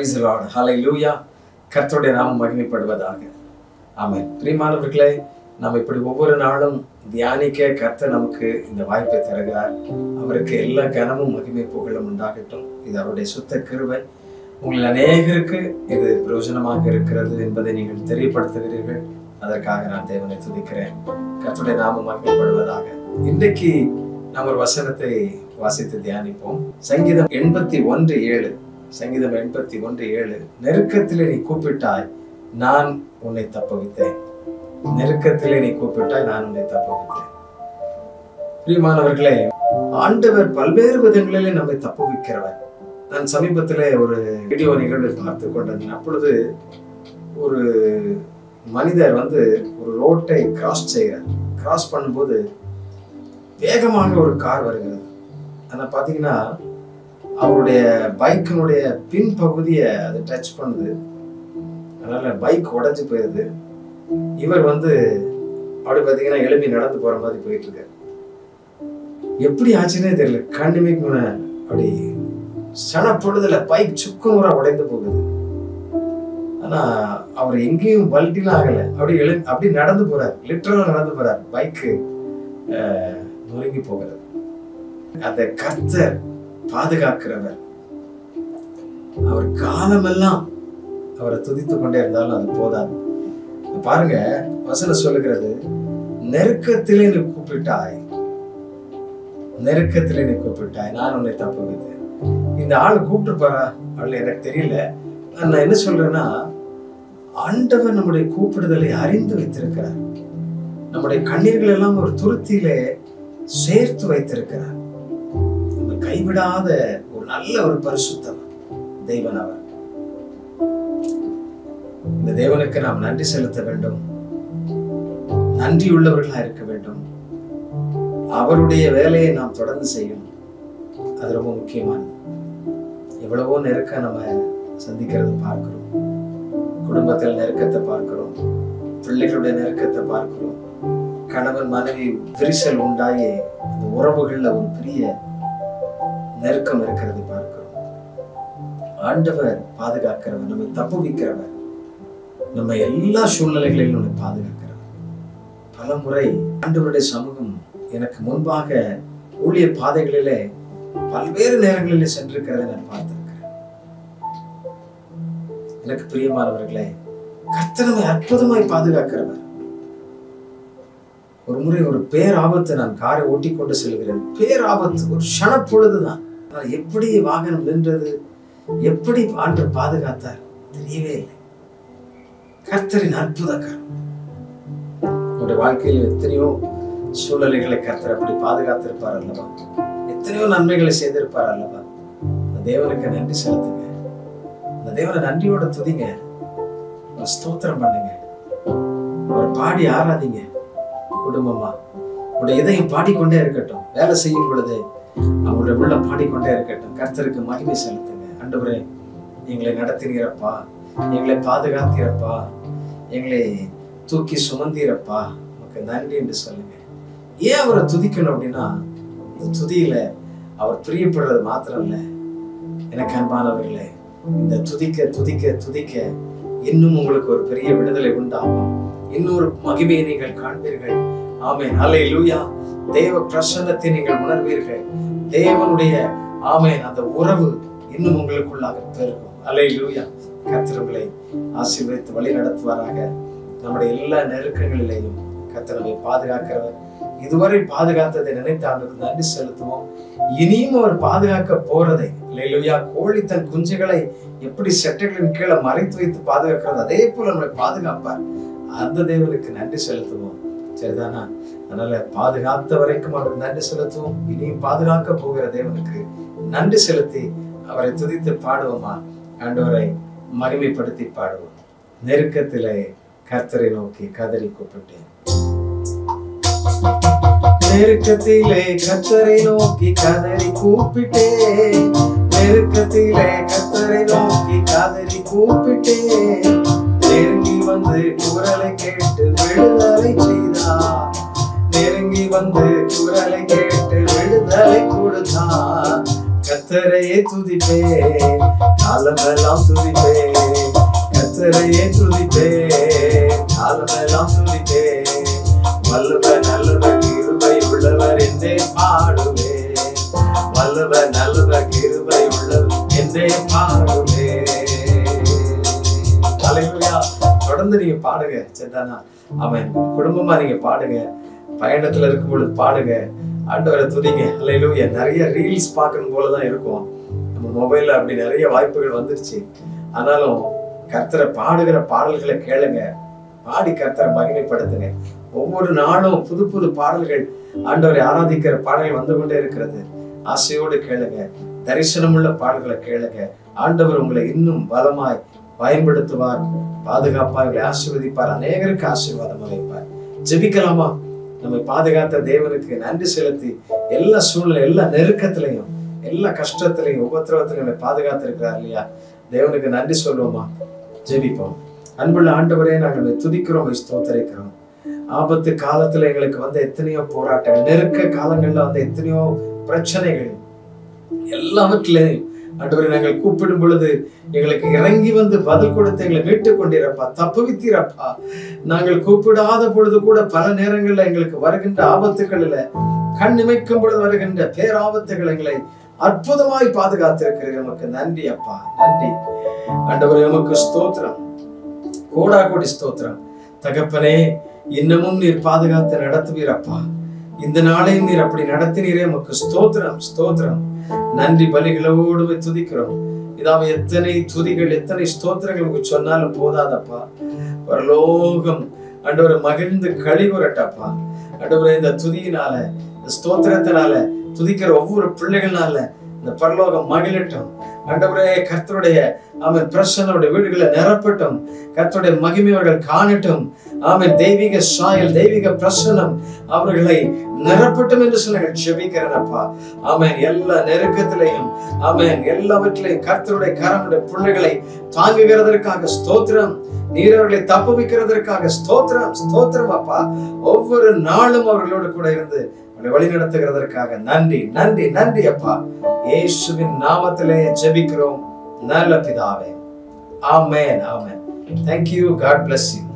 Praise the Lord. Hallelujah. கர்த்தருடைய நாமம் மகிமைப்படுவதாக. ஆமென். பிரியமானவர்களே, நாம் இப்படி ஒவ்வொரு நாளும் தியானிக்க கர்த்தர் நமக்கு இந்த வாய்ப்பை தருகிறார். அவருக்கு எல்லா கனமும் மகிமை புகழும் உண்டாகட்டும். இது அவருடைய சுத்த கிருபை. உங்கள் அநேகருக்கு இது பிரயோஜனமாக இருக்கிறது என்பதை நீங்கள் தெரியப்படுத்துகிறீர்கள். அதற்காக நான் தேவனை துதிக்கிறேன். கர்த்தருடைய நாமம் மகிமைப்படுவதாக. இன்றைக்கு நாம் ஒரு வசனத்தை வாசித்து தியானிப்போம். சங்கீதம் 81:7. சங்கீதம் 81:7. நெருக்கத்திலே நீ கூப்பிட்டாய், நான் உன்னை தப்புவித்தேன். நெருக்கத்திலே நீ கூப்பிட்டாய், நான் உன்னை தப்புவித்தேன். பிரியமானவர்களே, ஆண்டவர் பல்வேறு விதங்களிலே நம்மை தப்புவிக்கிறவர். நான் சமீபத்திலே ஒரு வீடியோ நிகழ்வை பார்த்து கொண்டிருந்தேன். அப்பொழுது ஒரு மனிதர் ஒரு ரோட்டை கிராஸ் செய்கிறார். கிராஸ் பண்ணும்போது வேகமாக ஒரு கார் வருகிறது. ஆனா பாத்தீங்கன்னா அவருடைய பைக்கினுடைய பின் பகுதியை அது டச் பண்ணுது. அதனால பைக் உடைஞ்சு போயிருது. இவர் அப்படி பாத்தீங்கன்னா எழுப்பி நடந்து போற மாதிரி போயிட்டு இருக்காரு. எப்படி ஆச்சுன்னே தெரியல. கண்ணுமே அப்படி சனப்பொழுதுல பைக் சுக்குநூறா உடைந்து போகுது. ஆனா அவர் எங்கேயும் பல்ட்டிலாம் ஆகல. அப்படி நடந்து போறாரு. லிட்டரலா நடந்து போறாரு. பைக்கு நொறுங்கி போகிறது. அந்த கர்த்தர் பாதுகாக்கிறவர். அவர் காலமெல்லாம் அவரை துதித்துக் கொண்டே இருந்தாலும் அது போதாது. பாருங்க, வசனம் சொல்லுகிறது, நெருக்கத்திலே நீ கூப்பிட்டாய், நெருக்கத்திலே நீ கூப்பிட்டாய், நான் உன்னை தப்புவித்தேன். இந்த ஆள் கூப்பிட்டு போறா அவள் எனக்கு தெரியல. நான் என்ன சொல்றேன்னா, ஆண்டவர் நம்முடைய கூப்பிடுதலை அறிந்து வைத்திருக்கிறார். நம்முடைய கண்ணீர்கள் எல்லாம் ஒரு துருத்தியிலே சேர்த்து வைத்திருக்கிறார். நம்ம கைவிடாத ஒரு நல்ல ஒரு பரிசுத்தம் தேவன் அவர். இந்த தேவனுக்கு நாம் நன்றி செலுத்த வேண்டும். நன்றியுள்ளவர்களா இருக்க வேண்டும். அவருடைய வேலையை நாம் தொடர்ந்து செய்யணும். அது ரொம்ப முக்கியமானது. எவ்வளவோ நெருக்கம் நம்ம சந்திக்கிறது பார்க்கிறோம். குடும்பத்தில் நெருக்கத்தை பார்க்கிறோம். பிள்ளைகளுடைய நெருக்கத்தை பார்க்கிறோம். கணவன் மனைவி விரிசல் உண்டாகி அந்த உறவுகள்ல ஒரு பெரிய நெருக்கம் இருக்கிறது பார்க்கிறோம். ஆண்டவர் பாதுகாக்கிறவர், நம்மை தப்புவிக்கிறவர், நம்ம எல்லா சூழ்நிலைகளிலும் நம்மை பாதுகாக்கிறவர். பல முறை ஆண்டவருடைய சமூகம் எனக்கு முன்பாக ஊழிய பாதைகளிலே பல்வேறு நேரங்களிலே சென்றிருக்கிறதை நான் பார்த்திருக்கிறேன். எனக்கு பிரியமானவர்களே, கர்த்தர் நம்மை அற்புதமாய் பாதுகாக்கிறவர். ஒரு முறை ஒரு பேராபத்து, நான் காரை ஓட்டி கொண்டு செல்கிறேன். பேராபத்து ஒரு க்ஷணப்பொழுதுதான். எப்படி வாகனம் நின்றது, எப்படி ஆண்டவர் பாதுகாத்தார் தெரியவே இல்லை. கர்த்தரின் அற்புதக்காரர். உங்களுடைய வாழ்க்கையில் எத்தனையோ சூழ்நிலைகளை கர்த்தர் அப்படி பாதுகாத்திருப்பார் அல்லவா? எத்தனையோ நன்மைகளை செய்திருப்பார் அல்லவா? அந்த தேவனுக்கு நன்றி செலுத்துங்க. அந்த தேவனை நன்றியோட துதிங்க. ஸ்தோத்திரம் பண்ணுங்க. அவர் பாடி ஆராதிங்க. குடும்பமா உடைய இதயம் பாடிக்கொண்டே இருக்கட்டும். வேலை செய்யும் பொழுது அவங்களுடைய உள்ள பாடிக்கொண்டே இருக்கட்டும். கர்த்தருக்கு மகிமை செலுத்துங்க. ஆண்டவரே, எங்களை நடத்தினீரப்பா, எங்களை பாதுகாத்தீரப்பா, எங்களை தூக்கி சுமந்தீரப்பா, நமக்கு நன்றி என்று சொல்லுங்க. ஏன் அவரை துதிக்கணும் அப்படின்னா, இந்த துதியில அவர் பிரியப்படுறது மாத்திரம் இல்ல. எனக்கு அன்பானவர்களே, இந்த துதிக்க துதிக்க துதிக்க இன்னும் உங்களுக்கு ஒரு பெரிய விடுதலை உண்டாகும். இன்னொரு மகிமையை நீங்கள் காண்பீர்கள். ஆமென். அல்லேலூயா. தேவ பிரசன்னத்தை நீங்கள் உணர்வீர்கள். தேவனுடைய ஆமென் அந்த உறவு இன்னும் உங்களுக்குள்ளாக பெருகும். அல்லேலூயா. கர்த்தர் உங்களை ஆசீர்வதித்து வழி நடத்துவாராக. நம்முடைய எல்லா நெருக்கங்களிலேயும் கர்த்தர் நம்மை பாதுகாக்கிறவர். இதுவரை பாதுகாத்ததை நினைத்து அவருக்கு நன்றி செலுத்துவோம். இனியும் அவர் பாதுகாக்க போறதை, அல்லேலூயா, கோழி தன் குஞ்சுகளை எப்படி செட்டைகளின் கீழே மறைத்து வைத்து பாதுகாக்கிறது, அதே போல நம்மளை பாதுகாப்பார். அந்த தேவனுக்கு நன்றி செலுத்துவோம். சரிதானா? அதனால பாதுகாத்த வரைக்கும் அவருக்கு நன்றி செலுத்துவோம். இனியும் பாதுகாக்க போகிற தேவனுக்கு நன்றி செலுத்தி அவரை துதித்து பாடுவோமா? ஆண்டவரை மகிமைப்படுத்தி பாடுவோம். நெருக்கத்திலே கர்த்தரை நோக்கி கதறி கூப்பிட்டேன். நெருக்கத்திலே கர்த்தரை நோக்கி கதறி கூப்பிட்டேன். நெருக்கத்திலே கர்த்தரை நோக்கி கதறி கூப்பிட்டேன். நெருங்கி வந்து குரலை கேட்டு விடுதலை செய்தார். நெருங்கி வந்து குரலை கேட்டு விடுதலை கொடுத்தார். கர்த்தரையே துதிப்பேன், காலமெல்லாம் துதிப்பேன். கர்த்தரையே துதிப்பேன், காலமெல்லாம் துதிப்பேன். வல்லவர் நல்லவர் கிருபை உள்ளவர் என்றே பாடுவேன். வல்லவர் நல்லவர் கிருபை உள்ளவர் என்றே பாடுவேன். ஹல்லேலூயா. தொடர்ந்து நீங்க பாடுங்க. சரிதானா? ஆமென். குடும்பமா நீங்க பாடுங்க, பயணத்துல இருக்கும் பொழுது பாடுங்க, ஆண்டவரை துதிங்க. ஹல்லேலூயா. நிறைய ரீல்ஸ் பார்க்கணும் போலதான் இருக்கும் நம்ம மொபைல்ல, அப்படி நிறைய வாய்ப்புகள் வந்துருச்சு. ஆனாலும் கர்த்தரை பாடுகிற பாடல்களை கேளுங்க, பாடி கர்த்தரை மகிமைப்படுத்துங்க. ஒவ்வொரு நாளும் புது புது பாடல்கள், ஆண்டவரை ஆராதிக்கிற பாடல்கள் வந்து கொண்டே இருக்கிறது. ஆசையோடு கேளுங்க, தரிசனமுள்ள பாடல்களை கேளுங்க. ஆண்டவர் உங்களை இன்னும் பலமாய் பயன்படுத்துவார், பாதுகாப்பாக உங்களை ஆசீர்வதிப்பார், அநேகருக்கு ஆசீர்வாதம் அளிப்பார். ஜெபிக்கலாமா? நம்மை பாதுகாத்த தேவனுக்கு நன்றி செலுத்தி, எல்லா சூழ்நிலை, எல்லா நெருக்கத்திலையும், எல்லா கஷ்டத்திலையும், உபத்திரவத்திலையும் நம்மை பாதுகாத்திருக்கிறார் இல்லையா? தேவனுக்கு நன்றி சொல்லுவோமா? ஜெபிப்போம். அன்புள்ள ஆண்டவரே, நாங்கள் துதிக்கிறோம், ஸ்தோத்திரிக்கிறோம். ஆபத்து காலத்துல எங்களுக்கு வந்த எத்தனையோ போராட்டங்கள், நெருக்க காலங்கள்ல வந்த எத்தனையோ பிரச்சனைகள், எல்லாவற்றிலையும் ஆண்டவரே நாங்கள் கூப்பிடும் பொழுது எங்களுக்கு இறங்கி வந்து பதில் கொடுத்து எங்களை மீட்டுக் கொண்டிருப்பா, தப்புவித்தீரப்பா. நாங்கள் கூப்பிடாத பொழுது கூட பல நேரங்கள்ல எங்களுக்கு வருகின்ற ஆபத்துகளில, கண் இமைக்கும் பொழுது வருகின்ற பேராபத்துகள் எங்களை அற்புதமாய் பாதுகாத்திருக்கிறீர்கள். நமக்கு நன்றி அப்பா, நன்றி ஆண்டவரே. நமக்கு ஸ்தோத்திரம், கோடா கோடி ஸ்தோத்திரம். தகப்பனே, இன்னமும் நீர் பாதுகாத்து நடத்துவீரப்பா. இந்த நாளையும் நீர் அப்படி நடத்தினீரே, நமக்கு ஸ்தோத்திரம், ஸ்தோத்திரம். நன்றி பலிகளோடு துதிக்கிறோம். இதாவை எத்தனை துதிகள், எத்தனை ஸ்தோத்திரங்கள் உங்களுக்கு சொன்னாலும் போதாதப்பா. பரலோகம் ஆண்டவரை மகிழ்ந்து களிகூரட்டப்பா. ஆண்டவரே, இந்த துதியினால, இந்த ஸ்தோத்திரத்தினால, துதிக்கிற ஒவ்வொரு பிள்ளைகள்னால இந்த பரலோகம் மகிழட்டும். ஆண்டவரே, கர்த்தருடைய ஆமென் பிரசன்னோடைய வீடுகளை நிரப்பட்டும். கர்த்தருடைய மகிமை அவர்கள் காணட்டும். ஆமென். தெய்வீக சாயல், தெய்வீக பிரசன்னம் அவர்களை நிரப்பட்டும் என்று சொல்லி ஜெபிக்கிறேனப்பா. ஆமென். எல்லா நெருக்கத்திலையும், ஆமென், எல்லாவற்றிலையும் கர்த்தருடைய கரமுடைய பிள்ளைகளை தாங்குகிறதற்காக ஸ்தோத்திரம். நீர் அவர்களை தப்புவிக்கிறதற்காக ஸ்தோத்திரம், ஸ்தோத்திரம் அப்பா. ஒவ்வொரு நாளும் அவர்களோடு கூட இருந்து வழி நடத்துகிறதற்காக நன்றி, நன்றி, நன்றி அப்பா. இயேசுவின் நாமத்திலே ஜெபிக்கிறோம் நல்ல பிதாவே. ஆமென், ஆமென். Thank you. God bless you.